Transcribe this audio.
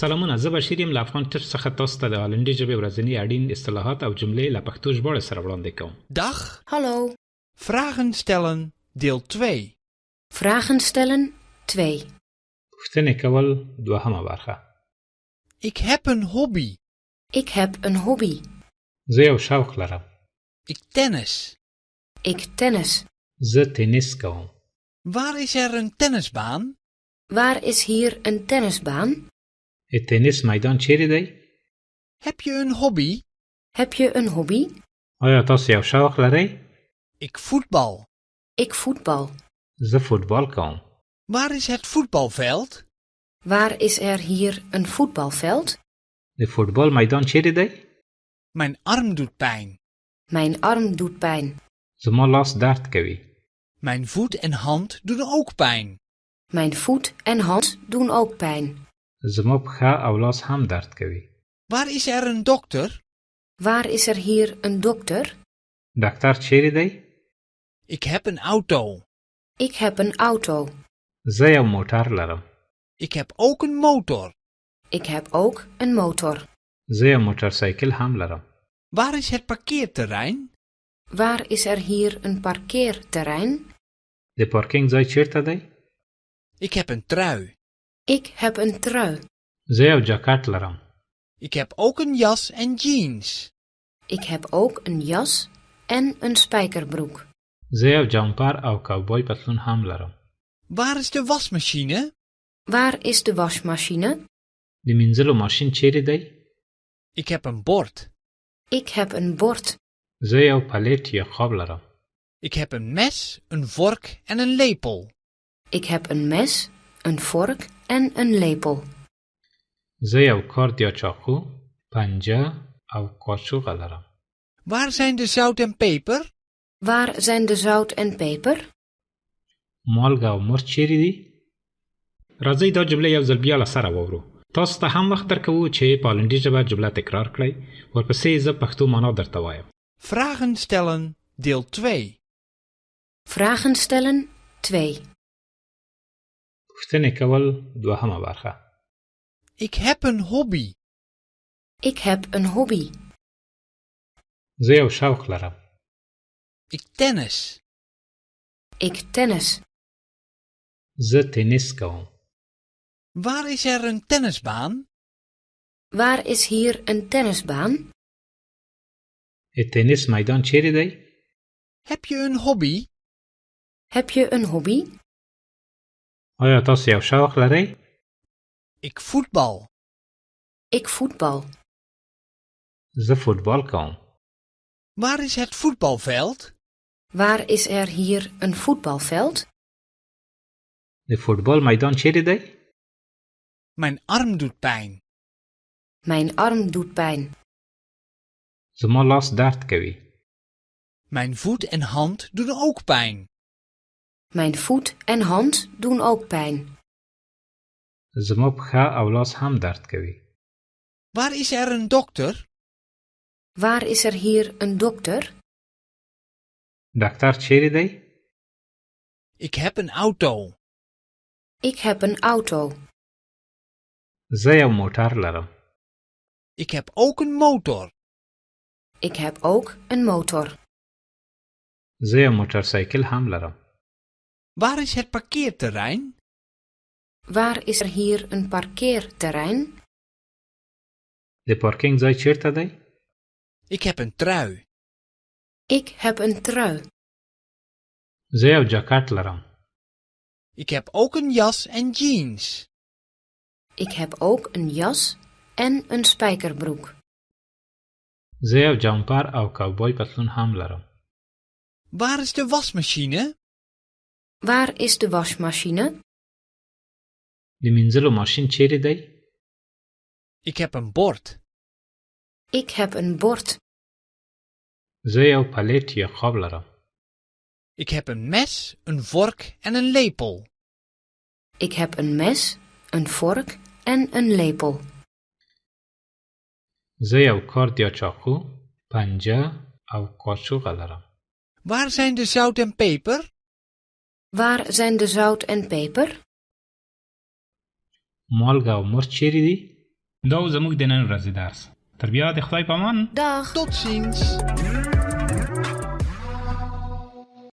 سلامونه، زه بشیر یم له افغان ټپ څخه تاسو ته د هالندي ژبې ورځني اړین اصطلاحات او جملې له پښتو ژباړې سره وړاندې کوم. Dag, Hallo. vragen stellen deel 2. Vragen stellen 2. پوښتنې کول دوهمه برخه. Ik heb een hobby. Ik heb een hobby. زه یو شوق لرم. Ik tennis. Ik tennis. زه تنیس کوم. Waar is er een tennisbaan? Waar is hier een tennisbaan? تنیس میدان چیرې دی؟ Heb je een hobby? Heb je een hobby? آیا تاسو یو شوق لرئ؟ Ik voetbal. Ik voetbal. زه فوتبال کوم. Waar is het voetbalveld? Waar is er hier een voetbalveld? د فوتبال میدان چیرې دی؟ Mijn arm doet pijn. Mijn arm doet pijn. زما لاس درد کوي. Mijn voet en hand doen ook pijn. Mijn voet en hand doen ook pijn. زما پښه او لاس هم درد کوي. Waar is er een dokter? Waar is er hier een dokter? ډاکټر چیرې دی؟ Ik heb een auto. Ik heb een auto. زه یو موټر لرم. Ik heb ook een motor. Ik heb ook een motor. زه یو موټرسایکل هم لرم. Waar is het parkeerterrein? Waar is er hier een parkeerterrein? د پارکینګ ځای چیرته دی؟ Ik heb een trui. Ik heb een trui. زه یو جاکټ لرم. Ik heb ook een jas en jeans. Ik heb ook een jas en een spijkerbroek. زه یو جامپر او کاوبوی پتلون هم لرم. Waar is de wasmachine? Waar is de wasmachine? د مینځلو ماشین چیرې دی؟ Ik heb een bord. Ik heb een bord. زه یو پلیټ یا قاب لرم. Ik heb een mes, een vork en een lepel. Ik heb een mes, een vork en een lepel. زه یو کارد یا چاقو، پنجه او قاشوغه لرم. Waar zijn de zout en peper? Waar zijn de zout en peper? مالګه او مرچ چیرې دي؟ راځئ دا جمله یو ځل بیا له سره واورو. تاسو ته هم وخت درکوو چې په هالندي ژبه جمله تکرار کړئ. ورپسې زه پښتو معنا درته وایم. Vragen stellen deel 2. Vragen stellen 2. پوښتنې کول دوهمه برخه. Ik heb een hobby. Ik heb een hobby. زه یو شوق لرم. Ik tennis. Ik tennis. زه تنیس کوم. Waar is er een tennisbaan? Waar is hier een tennisbaan? تنیس میدان چیرې دی؟ Heb je een hobby? Heb je een hobby? آیا تاسو یو شوق لرئ؟ Ik voetbal. Ik voetbal. زه فوتبال کوم. Waar is het voetbalveld? Waar is er hier een voetbalveld? د فوتبال میدان چیرې دی؟ Mijn arm doet pijn. Mijn arm doet pijn. زما لاس درد کوي. Mijn voet en hand doen ook pijn. Mijn voet en hand doen ook pijn. زما پښه او لاس هم درد کوي. Waar is er een dokter? Waar is er hier een dokter? ډاکټر چیرې دی؟ Ik heb een auto. Ik heb een auto. زه یو موټر لرم. Ik heb ook een motor. Ik heb ook een motor. زه یو موټرسایکل هم لرم. Waar is het parkeerterrein? Waar is er hier een parkeerterrein? د پارکینګ ځای چیرته دی؟ Ik heb een trui. Ik heb een trui. زه یو جاکټ لرم. Ik heb ook een jas en jeans. Ik heb ook een jas en een spijkerbroek. زه یو جامپر او کاوبوی پتلون هم لرم. Waar is de wasmachine? Waar is de wasmachine? د مینځلو ماشین چیرې دی؟ Ik heb een bord. Ik heb een bord. زه یو پلیټ یا قاب لرم. Ik heb een mes, een vork en een lepel. Ik heb een mes, een vork en een lepel. زه یو کارد یا چاقو، پنجه او قاشوغه لرم. Waar zijn de zout en peper? Waar zijn de zout en peper? مالګه او مرچ چیرې دي؟ دا و زموږ د نن ورځې درس. تر بیا د خدای په امان. Dag. Tot ziens.